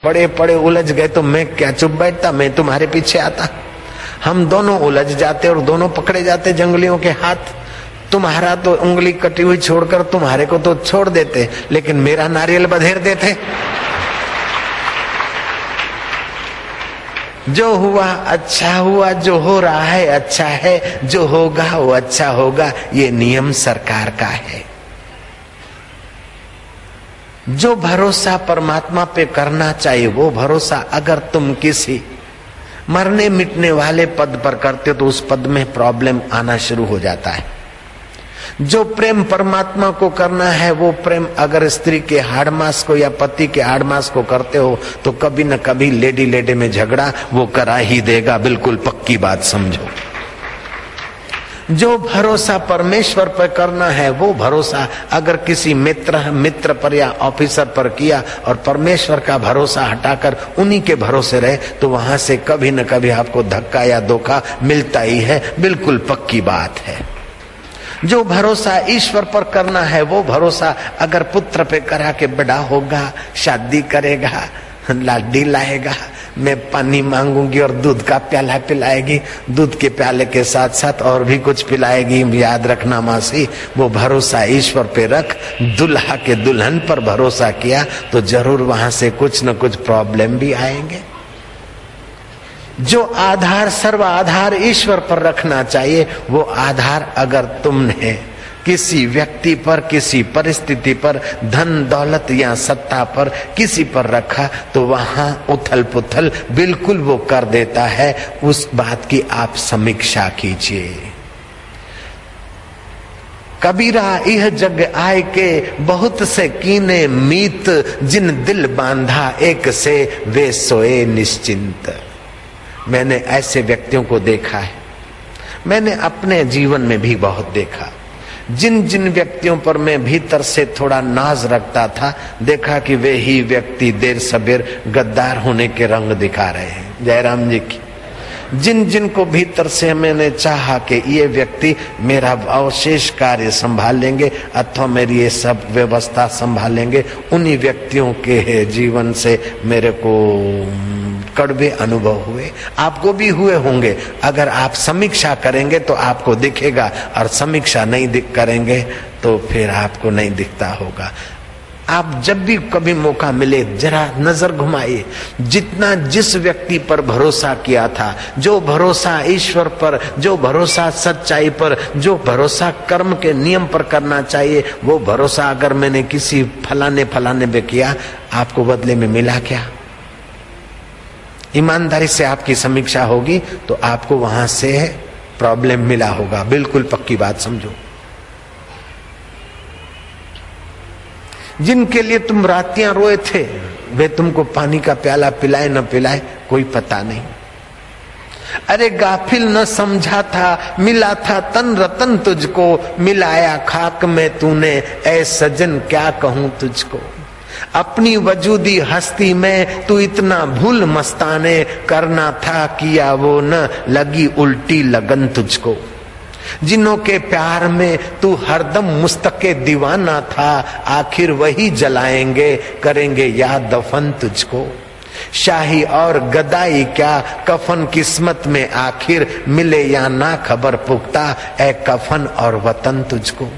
पड़े पड़े उलझ गए तो मैं क्या चुप बैठता, मैं तुम्हारे पीछे आता। हम दोनों उलझ जाते और दोनों पकड़े जाते जंगलियों के हाथ। तुम्हारा तो उंगली कटी हुई छोड़कर तुम्हारे को तो छोड़ देते, लेकिन मेरा नारियल बधेर देते। जो हुआ अच्छा हुआ, जो हो रहा है अच्छा है, जो होगा वो अच्छा होगा, ये नियम सरकार का है। जो भरोसा परमात्मा पे करना चाहिए वो भरोसा अगर तुम किसी मरने मिटने वाले पद पर करते हो तो उस पद में प्रॉब्लम आना शुरू हो जाता है। जो प्रेम परमात्मा को करना है वो प्रेम अगर स्त्री के हाड़मास को या पति के हाड़मास को करते हो तो कभी न कभी लेडी लेडी में झगड़ा वो करा ही देगा, बिल्कुल पक्की बात समझो। जो भरोसा परमेश्वर पर करना है वो भरोसा अगर किसी मित्र पर या ऑफिसर पर किया और परमेश्वर का भरोसा हटाकर उन्हीं के भरोसे रहे तो वहां से कभी न कभी आपको धक्का या धोखा मिलता ही है, बिल्कुल पक्की बात है। जो भरोसा ईश्वर पर करना है वो भरोसा अगर पुत्र पे करा के बड़ा होगा, शादी करेगा, लाडी लाएगा, मैं पानी मांगूंगी और दूध का प्याला पिलाएगी, दूध के प्याले के साथ साथ और भी कुछ पिलाएगी, याद रखना मासी। वो भरोसा ईश्वर पे रख, दुल्हा के दुल्हन पर भरोसा किया तो जरूर वहां से कुछ न कुछ प्रॉब्लम भी आएंगे। जो आधार सर्व आधार ईश्वर पर रखना चाहिए वो आधार अगर तुमने किसी व्यक्ति पर, किसी परिस्थिति पर, धन दौलत या सत्ता पर, किसी पर रखा तो वहां उथल पुथल बिल्कुल वो कर देता है। उस बात की आप समीक्षा कीजिए। कबीरा यह जग आए के बहुत से कीने मीत, जिन दिल बांधा एक से वे सोए निश्चिंत। मैंने ऐसे व्यक्तियों को देखा है, मैंने अपने जीवन में भी बहुत देखा। जिन जिन व्यक्तियों पर मैं भीतर से थोड़ा नाज रखता था, देखा कि वे ही व्यक्ति देर सबेर गद्दार होने के रंग दिखा रहे हैं। जयराम जी की। जिन जिन को भीतर से मैंने चाहा कि ये व्यक्ति मेरा अवशेष कार्य संभाल लेंगे अथवा मेरी ये सब व्यवस्था संभाल लेंगे, उन्हीं व्यक्तियों के जीवन से मेरे को कड़वे अनुभव हुए। आपको भी हुए होंगे। अगर आप समीक्षा करेंगे तो आपको दिखेगा और समीक्षा नहीं करेंगे तो फिर आपको नहीं दिखता होगा। आप जब भी कभी मौका मिले जरा नजर घुमाइए। जितना जिस व्यक्ति पर भरोसा किया था, जो भरोसा ईश्वर पर, जो भरोसा सच्चाई पर, जो भरोसा कर्म के नियम पर करना चाहिए, वो भरोसा अगर मैंने किसी फलाने पे किया, आपको बदले में मिला क्या? ईमानदारी से आपकी समीक्षा होगी तो आपको वहां से प्रॉब्लम मिला होगा, बिल्कुल पक्की बात समझो। जिनके लिए तुम रातियां रोए थे वे तुमको पानी का प्याला पिलाए न पिलाए कोई पता नहीं। अरे गाफिल न समझा था, मिला था तन रतन तुझको, मिलाया खाक में तूने, ऐ सजन क्या कहूं तुझको। अपनी वजूदी हस्ती में तू इतना भूल मस्ताने, करना था किया वो न, लगी उल्टी लगन तुझको। जिन्हों के प्यार में तू हरदम मुस्तके दीवाना था, आखिर वही जलाएंगे, करेंगे याद दफन तुझको। शाही और गदाई क्या कफन किस्मत में, आखिर मिले या ना खबर पुख्ता, ए कफन और वतन तुझको।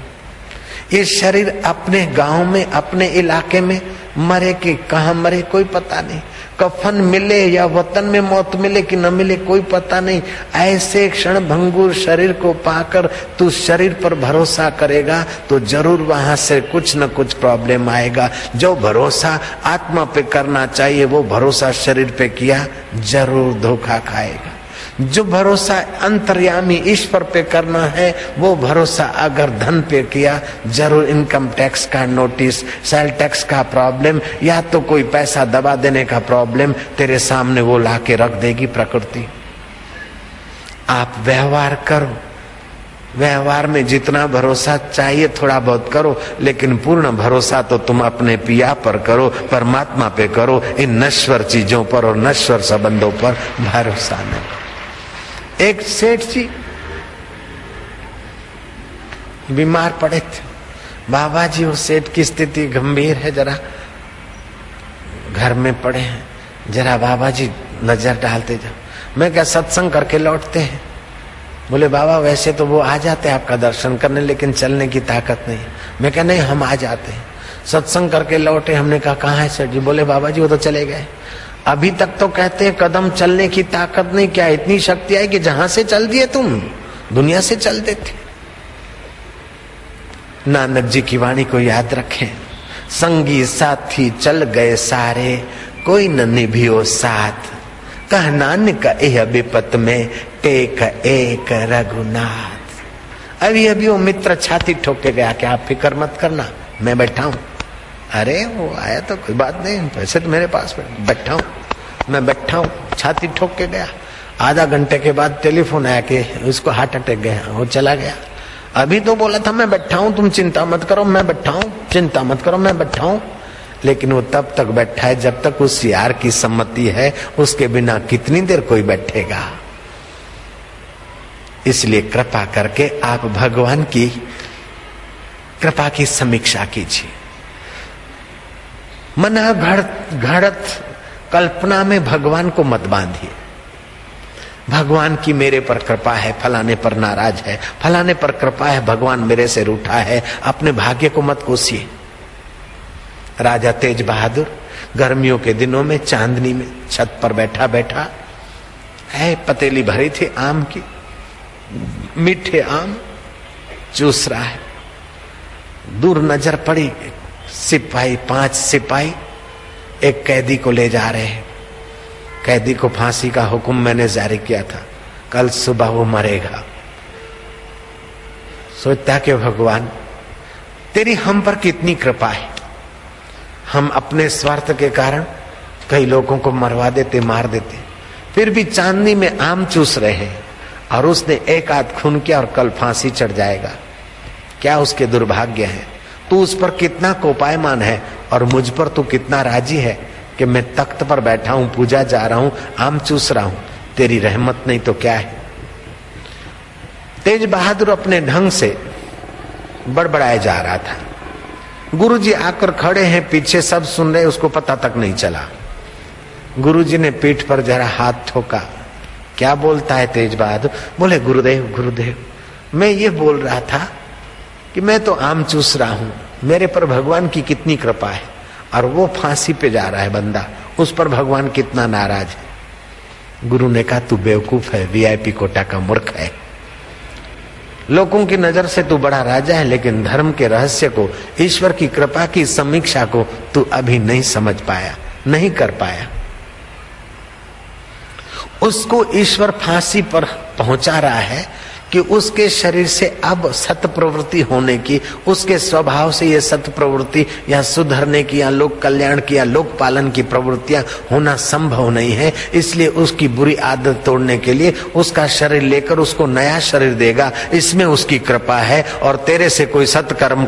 ये शरीर अपने गांव में, अपने इलाके में मरे कि कहाँ मरे कोई पता नहीं। कफन मिले या वतन में मौत मिले कि न मिले कोई पता नहीं। ऐसे क्षण भंगुर शरीर को पाकर तू शरीर पर भरोसा करेगा तो जरूर वहां से कुछ न कुछ प्रॉब्लम आएगा। जो भरोसा आत्मा पे करना चाहिए वो भरोसा शरीर पे किया, जरूर धोखा खाएगा। जो भरोसा अंतर्यामी ईश्वर पे करना है वो भरोसा अगर धन पे किया, जरूर इनकम टैक्स का नोटिस, सेल टैक्स का प्रॉब्लम या तो कोई पैसा दबा देने का प्रॉब्लम तेरे सामने वो लाके रख देगी प्रकृति। आप व्यवहार करो, व्यवहार में जितना भरोसा चाहिए थोड़ा बहुत करो, लेकिन पूर्ण भरोसा तो तुम अपने पिया पर करो, परमात्मा पे करो। इन नश्वर चीजों पर और नश्वर संबंधों पर भरोसा नहीं। एक सेठ जी बीमार पड़े थे। बाबा जी, वो सेठ की स्थिति गंभीर है, जरा घर में पड़े हैं। जरा बाबा जी नजर डालते जाओ। मैं क्या सत्संग करके लौटते हैं? बोले बाबा वैसे तो वो आ जाते हैं आपका दर्शन करने, लेकिन चलने की ताकत नहीं। मैं क्या नहीं, हम आ जाते हैं। सत्संग करके लौटे, हमने कहा कहाँ है सर जी? बोले बाबा जी वो तो चले गए। अभी तक तो कहते हैं कदम चलने की ताकत नहीं, क्या इतनी शक्ति आई कि जहां से चल दिए तुम दुनिया से चल देते। नानक जी की वाणी को याद रखें, संगी साथी चल गए सारे, कोई न निभियो साथ, कह नानक एह विपत में टेक एक रघुनाथ। अभी वो मित्र छाती ठोक के गया कि आप फिक्र मत करना, मैं बैठा हूं। अरे वो आया तो कोई बात नहीं, पैसे तो मेरे पास बैठा हूं, मैं बैठा हूं। छाती ठोक के गया। आधा घंटे के बाद टेलीफोन आया कि उसको हार्ट अटैक गया, वो चला गया। अभी तो बोला था मैं बैठा हूं, तुम चिंता मत करो मैं बैठा हूं, चिंता मत करो मैं बैठा हूं। लेकिन वो तब तक बैठा है जब तक उस यार की सम्मति है, उसके बिना कितनी देर कोई बैठेगा। इसलिए कृपा करके आप भगवान की कृपा की समीक्षा कीजिए। मना घड़त कल्पना में भगवान को मत बांधिए। भगवान की मेरे पर कृपा है, फलाने पर नाराज है, फलाने पर कृपा है, भगवान मेरे से रूठा है, अपने भाग्य को मत कोसिए। राजा तेज बहादुर गर्मियों के दिनों में चांदनी में छत पर बैठा बैठा है, पतेली भरी थी आम की, मीठे आम चूस रहा है। दूर नजर पड़ी, सिपाही 5 सिपाही एक कैदी को ले जा रहे हैं। कैदी को फांसी का हुक्म मैंने जारी किया था, कल सुबह वो मरेगा। सोचता कि भगवान तेरी हम पर कितनी कृपा है, हम अपने स्वार्थ के कारण कई लोगों को मरवा देते, मार देते, फिर भी चांदनी में आम चूस रहे हैं और उसने एक आध खून किया और कल फांसी चढ़ जाएगा। क्या उसके दुर्भाग्य है? तू उस पर कितना कोपायमान है और मुझ पर तू कितना राजी है कि मैं तख्त पर बैठा हूं, पूजा जा रहा हूं, आम चूस रहा हूं। तेरी रहमत नहीं तो क्या है? तेज बहादुर अपने ढंग से बड़बड़ाया जा रहा था। गुरुजी आकर खड़े हैं, पीछे सब सुन रहे, उसको पता तक नहीं चला। गुरुजी ने पीठ पर जरा हाथ ठोका। क्या बोलता है तेज बहादुर? बोले गुरुदेव गुरुदेव, मैं ये बोल रहा था कि मैं तो आम चूस रहा हूं, मेरे पर भगवान की कितनी कृपा है, और वो फांसी पे जा रहा है बंदा, उस पर भगवान कितना नाराज है। गुरु ने कहा तू बेवकूफ है, वीआईपी कोटा का मूर्ख है। लोगों की नजर से तू बड़ा राजा है, लेकिन धर्म के रहस्य को, ईश्वर की कृपा की समीक्षा को तू अभी नहीं समझ पाया, नहीं कर पाया। उसको ईश्वर फांसी पर पहुंचा रहा है कि उसके शरीर से अब सत प्रवृत्ति होने की, उसके स्वभाव से ये सत प्रवृत्ति या सुधरने की या लोक कल्याण की या लोक पालन की प्रवृत्तियां होना संभव नहीं है। इसलिए उसकी बुरी आदत तोड़ने के लिए उसका शरीर लेकर उसको नया शरीर देगा, इसमें उसकी कृपा है। और तेरे से कोई सत्कर्म